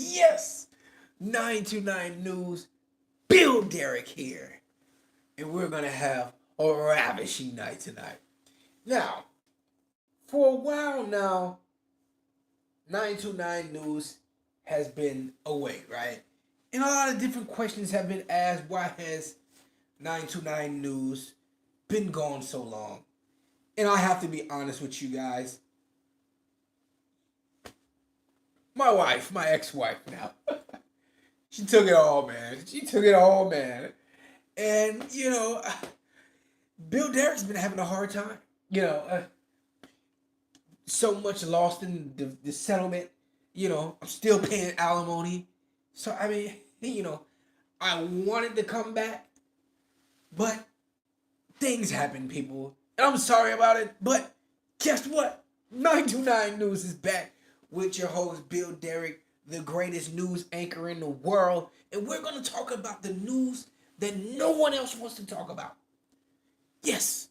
Yes, 929 News, Bill Derrick here. And we're going to have a ravishing night tonight. Now, for a while now, 929 News has been away, right? And a lot of different questions have been asked. Why has 929 News been gone so long? And I have to be honest with you guys. My wife, my ex-wife now, she took it all, man. She took it all, man. And, Bill Derrick's been having a hard time. So much lost in the settlement. I'm still paying alimony. So, I mean, I wanted to come back, but things happen, people. And I'm sorry about it, but guess what? 929 News is back with your host, Bill Derrick, the greatest news anchor in the world. And we're going to talk about the news that no one else wants to talk about. Yes,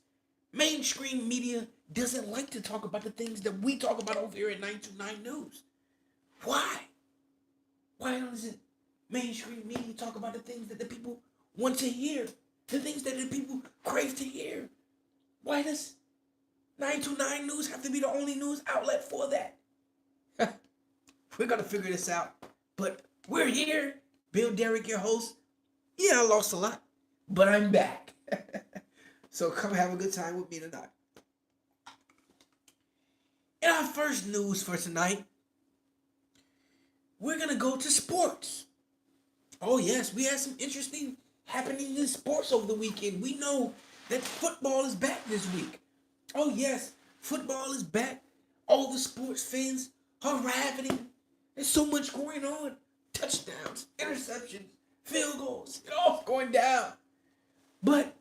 mainstream media doesn't like to talk about the things that we talk about over here at 929 News. Why? Why doesn't mainstream media talk about the things that the people want to hear? The things that the people crave to hear? Why does 929 News have to be the only news outlet for that? We're going to figure this out. But we're here. Bill Derrick, your host. Yeah, I lost a lot, but I'm back. So come have a good time with me tonight. In our first news for tonight, we're going to go to sports. Oh, yes, we had some interesting happening in sports over the weekend. We know that football is back this week. Oh, yes, football is back. All the sports fans are ravening. There's so much going on. Touchdowns, interceptions, field goals. It all's going down. But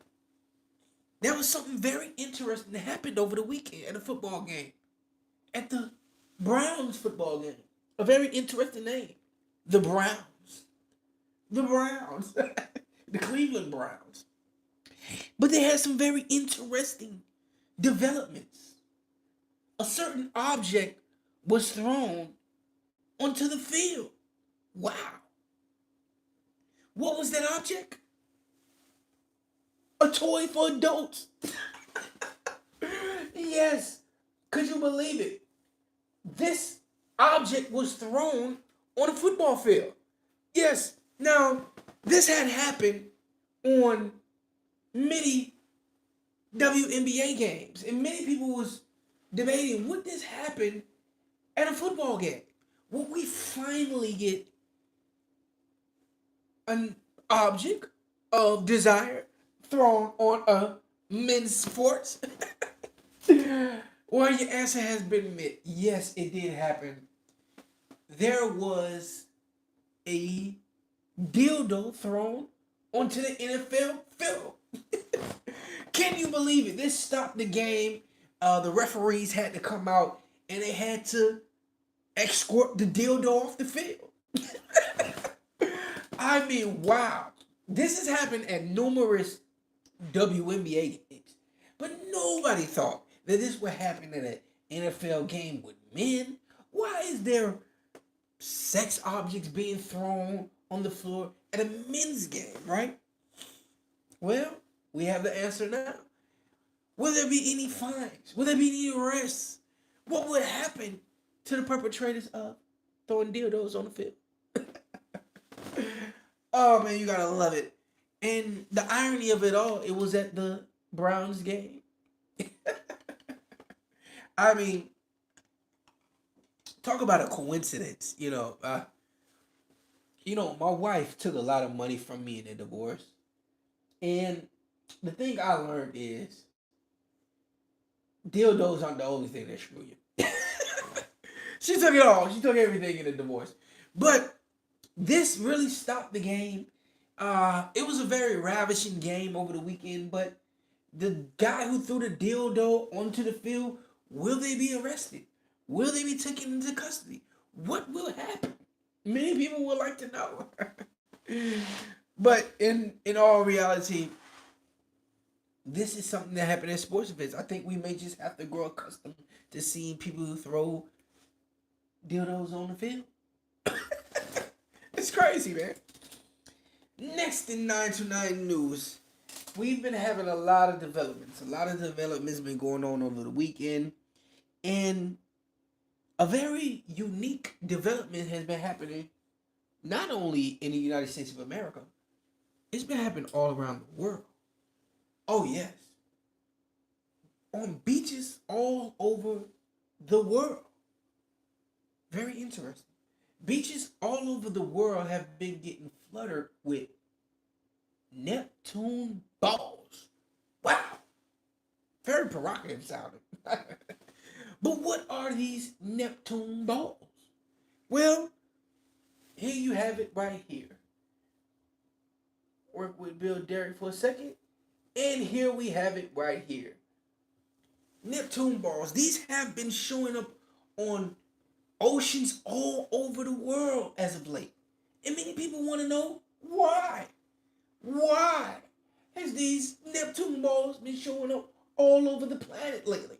there was something very interesting that happened over the weekend at a football game. At the Browns football game. A very interesting name. The Browns. The Browns. The Cleveland Browns. But they had some very interesting developments. A certain object was thrown onto the field. Wow. What was that object? A toy for adults. Yes. Could you believe it? This object was thrown on a football field. Yes. Now, this had happened on many WNBA games. And many people was debating, would this happen at a football game? Will we finally get an object of desire thrown on a men's sports? Well, your answer has been met. Yes, it did happen. There was a dildo thrown onto the NFL field. Can you believe it? This stopped the game. The referees had to come out and they had to escort the dildo off the field. I mean, wow. This has happened at numerous WNBA games. But nobody thought that this would happen at an NFL game with men. Why is there sex objects being thrown on the floor at a men's game, right? Well, we have the answer now. Will there be any fines? Will there be any arrests? What would happen to the perpetrators of throwing dildos on the field? Oh, man, you gotta love it. And the irony of it all, it was at the Browns game. I mean, talk about a coincidence, my wife took a lot of money from me in a divorce. And the thing I learned is dildos aren't the only thing that screw you. She took it all. She took everything in a divorce. But this really stopped the game. It was a very ravishing game over the weekend, but the guy who threw the dildo onto the field, will they be arrested? Will they be taken into custody? What will happen? Many people would like to know. But in all reality, this is something that happened at sports events. I think we may just have to grow accustomed to seeing people who throw dildos on the field. It's crazy, man. Next in 929 news, we've been having a lot of developments. A lot of developments been going on over the weekend. And a very unique development has been happening not only in the United States of America, it's been happening all around the world. Oh, yes. On beaches all over the world. Very interesting. Beaches all over the world have been getting flooded with Neptune balls. Wow. Very provocative sounding. But what are these Neptune balls? Well, here you have it right here. Work with Bill Derrick for a second. And here we have it right here. Neptune balls. These have been showing up on oceans all over the world as of late. And many people want to know why. Why has these Neptune balls been showing up all over the planet lately?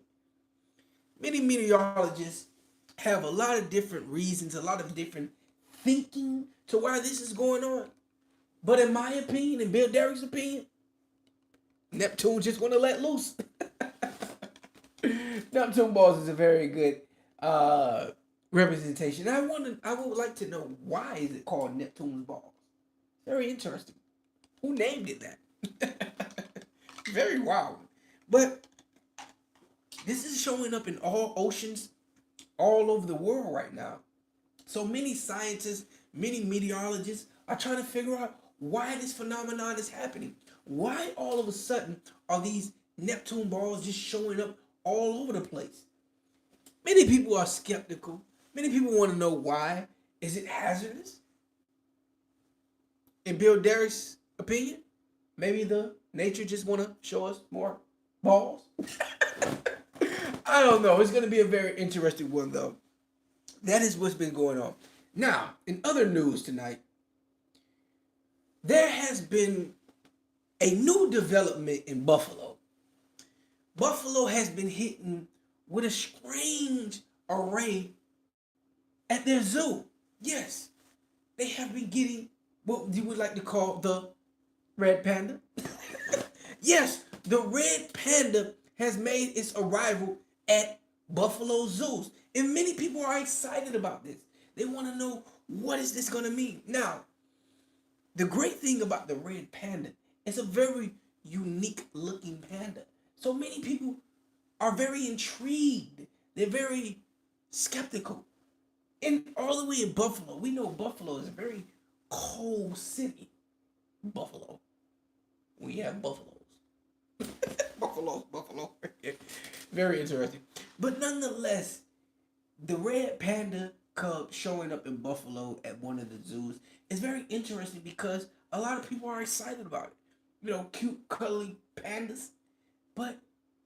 Many meteorologists have a lot of different reasons, a lot of different thinking to why this is going on. But in my opinion, in Bill Derrick's opinion, Neptune just want to let loose. Neptune balls is a very good representation. I would like to know, why is it called Neptune's balls? Very interesting. Who named it that? Very wild. But this is showing up in all oceans all over the world right now. So many scientists, many meteorologists are trying to figure out why this phenomenon is happening. Why all of a sudden are these Neptune balls just showing up all over the place? Many people are skeptical. Many people want to know why. Is it hazardous? In Bill Derrick's opinion, maybe the nature just want to show us more balls. I don't know. It's going to be a very interesting one, though. That is what's been going on. Now, in other news tonight, there has been a new development in Buffalo. Buffalo has been hitting with a strange array at their zoo. Yes, they have been getting what you would like to call the red panda. Yes, the red panda has made its arrival at Buffalo zoos. And many people are excited about this. They want to know, what is this going to mean? Now, the great thing about the red panda, it's a very unique looking panda. So many people are very intrigued. They're very skeptical. And all the way in Buffalo, we know Buffalo is a very cold city. Buffalo. We have buffaloes. Buffalo. Very interesting. But nonetheless, the red panda cub showing up in Buffalo at one of the zoos is very interesting because a lot of people are excited about it. You know, cute, cuddly pandas. But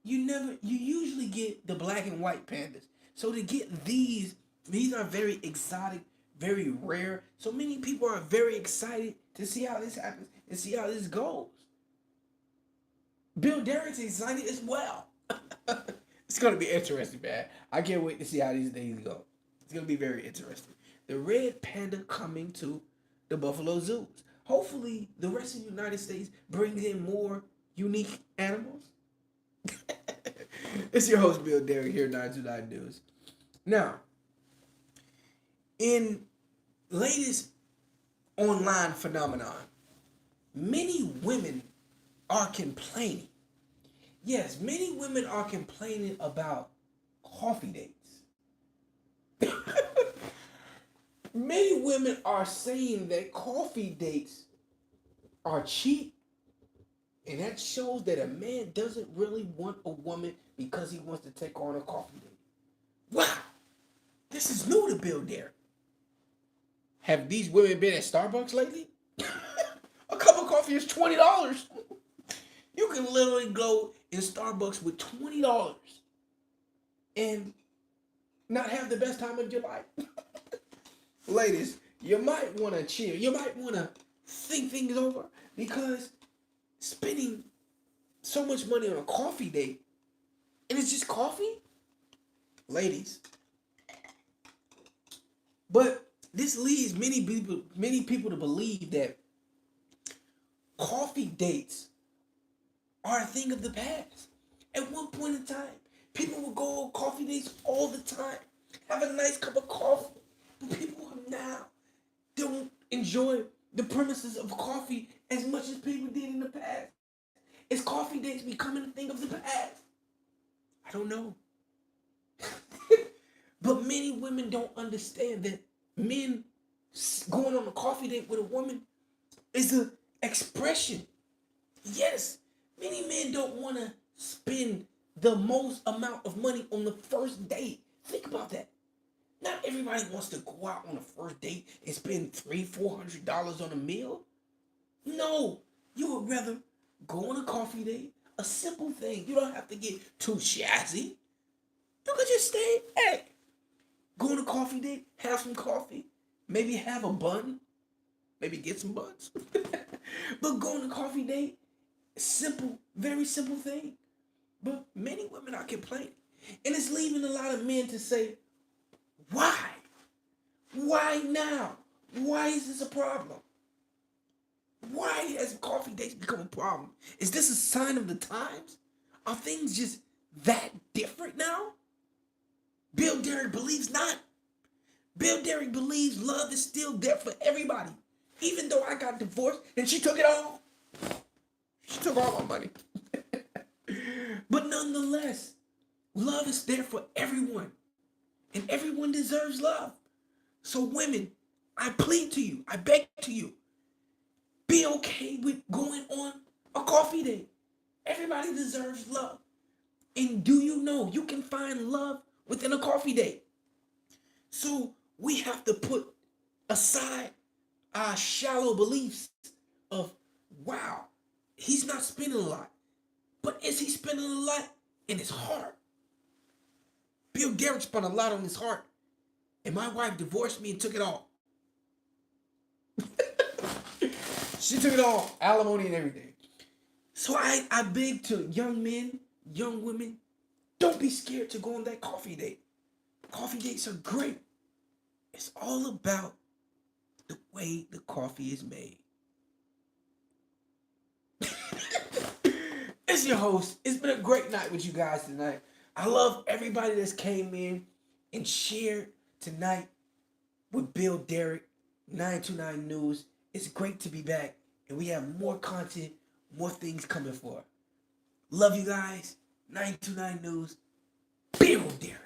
you usually get the black and white pandas. So to get these are very exotic, very rare. So many people are very excited to see how this happens and see how this goes. Bill Derrick's excited as well. It's going to be interesting, man. I can't wait to see how these things go. It's going to be very interesting. The red panda coming to the Buffalo zoos. Hopefully, the rest of the United States brings in more unique animals. It's your host, Bill Derrick, here at 929 News. Now, in latest online phenomenon, many women are complaining. Yes, many women are complaining about coffee dates. Many women are saying that coffee dates are cheap. And that shows that a man doesn't really want a woman because he wants to take on a coffee date. Wow. This is new to Bill Derrick. Have these women been at Starbucks lately? A cup of coffee is $20. You can literally go in Starbucks with $20 and not have the best time of your life. Ladies, you might want to chill. You might want to think things over, because spending so much money on a coffee date and it's just coffee? Ladies. But this leads many people to believe that coffee dates are a thing of the past. At one point in time, people would go on coffee dates all the time, have a nice cup of coffee. But people now don't enjoy the premises of coffee as much as people did in the past. Is coffee dates becoming a thing of the past? I don't know. But many women don't understand that men going on a coffee date with a woman is an expression. Yes, many men don't want to spend the most amount of money on the first date. Think about that. Not everybody wants to go out on a first date and spend $300-$400 on a meal. No, you would rather go on a coffee date, a simple thing. You don't have to get too jazzy. You could just stay, hey, go on a coffee date, have some coffee, maybe have a bun, maybe get some buns. But go on a coffee date, simple, very simple thing. But many women are complaining. And it's leaving a lot of men to say, why? Why now? Why is this a problem? Why has coffee dates become a problem? Is this a sign of the times? Are things just that different now? Bill Derrick believes not. Bill Derrick believes love is still there for everybody. Even though I got divorced and she took it all. She took all my money. But nonetheless, love is there for everyone. And everyone deserves love. So women, I plead to you, I beg to you, be okay with going on a coffee date. Everybody deserves love. And do you know you can find love within a coffee date? So we have to put aside our shallow beliefs of, wow, he's not spending a lot. But is he spending a lot in his heart? Bill Derrick spent a lot on his heart. And my wife divorced me and took it all. She took it all, alimony and everything. So I beg to young men, young women, don't be scared to go on that coffee date. Coffee dates are great. It's all about the way the coffee is made. It's your host. It's been a great night with you guys tonight. I love everybody that's came in and shared tonight with Bill Derrick, 929 News. It's great to be back, and we have more content, more things coming for. Love you guys. 929 News. Bill Derrick.